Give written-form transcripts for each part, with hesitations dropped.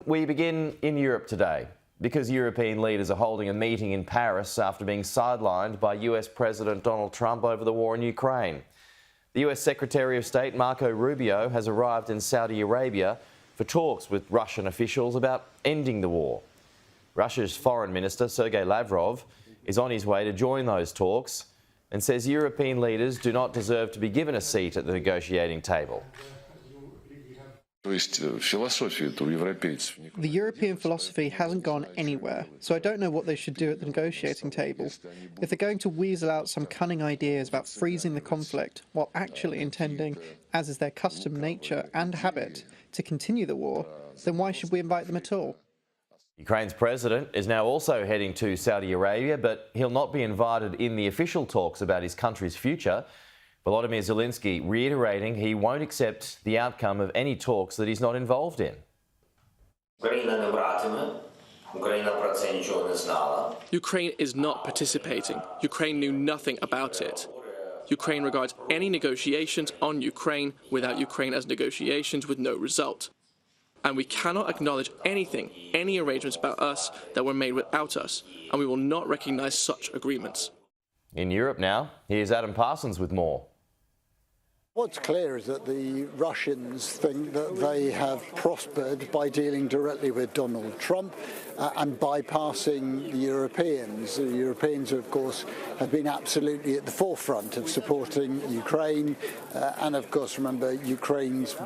we begin in Europe today, because European leaders are holding a meeting in Paris after being sidelined by US President Donald Trump over the war in Ukraine. The US Secretary of State Marco Rubio has arrived in Saudi Arabia for talks with Russian officials about ending the war. Russia's Foreign Minister Sergei Lavrov is on his way to join those talks and says European leaders do not deserve to be given a seat at the negotiating table. The European philosophy hasn't gone anywhere, so I don't know what they should do at the negotiating table. If they're going to weasel out some cunning ideas about freezing the conflict while actually intending, as is their custom, nature and habit, to continue the war, then why should we invite them at all? Ukraine's president is now also heading to Saudi Arabia, but he'll not be invited in the official talks about his country's future. Volodymyr Zelensky reiterating he won't accept the outcome of any talks that he's not involved in. Ukraine is not participating. Ukraine knew nothing about it. Ukraine regards any negotiations on Ukraine without Ukraine as negotiations with no result. And we cannot acknowledge anything, any arrangements about us that were made without us, and we will not recognise such agreements. In Europe now, here's Adam Parsons with more. What's clear is that the Russians think that they have prospered by dealing directly with Donald Trump and bypassing the Europeans. The Europeans, of course, have been absolutely at the forefront of supporting Ukraine. And, of course, remember, Ukraine's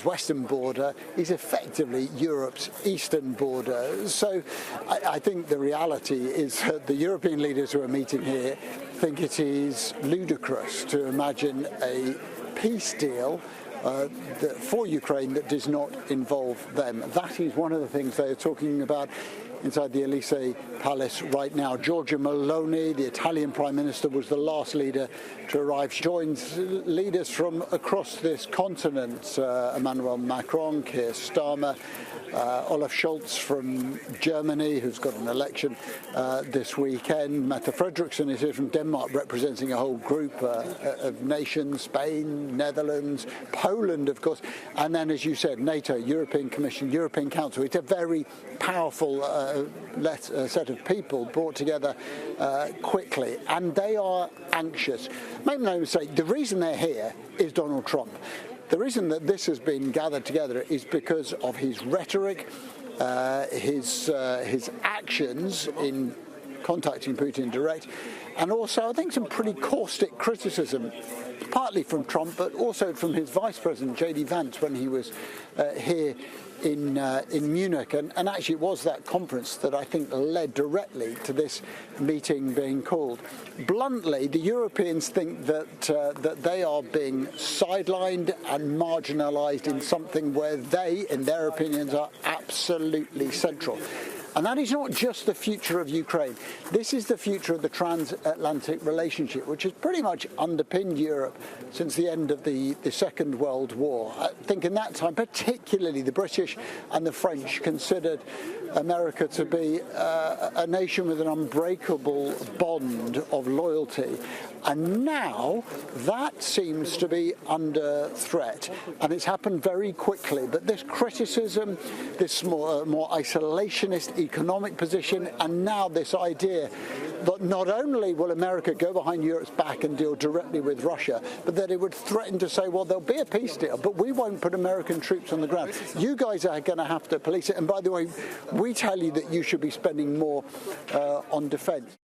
western border, is effectively Europe's eastern border. So I think the reality is that the European leaders who are meeting here think it is ludicrous to imagine a peace deal for Ukraine that does not involve them. That is one of the things they are talking about inside the Elysee Palace right now. Giorgia Meloni, the Italian Prime Minister, was the last leader to arrive. She joins leaders from across this continent, Emmanuel Macron, Keir Starmer, Olaf Scholz from Germany, who's got an election this weekend. Mette Frederiksen is here from Denmark, representing a whole group of nations, Spain, Netherlands, Poland, of course, and then, as you said, NATO, European Commission, European Council. It's a very powerful set of people brought together quickly, and they are anxious. Make no mistake, the reason they're here is Donald Trump. The reason that this has been gathered together is because of his rhetoric, his actions in contacting Putin direct, and also I think some pretty caustic criticism, partly from Trump, but also from his Vice President, J.D. Vance, when he was here in Munich. And actually it was that conference that I think led directly to this meeting being called. Bluntly, the Europeans think that they are being sidelined and marginalised in something where they, in their opinions, are absolutely central. And that is not just the future of Ukraine. This is the future of the transatlantic relationship, which has pretty much underpinned Europe since the end of the Second World War. I think in that time, particularly the British and the French considered America to be a nation with an unbreakable bond of loyalty. And now that seems to be under threat. And it's happened very quickly. But this criticism, this more isolationist economic position, and now this idea that not only will America go behind Europe's back and deal directly with Russia, but that it would threaten to say, well, there'll be a peace deal, but we won't put American troops on the ground. You guys are going to have to police it. And by the way, we tell you that you should be spending more on defence.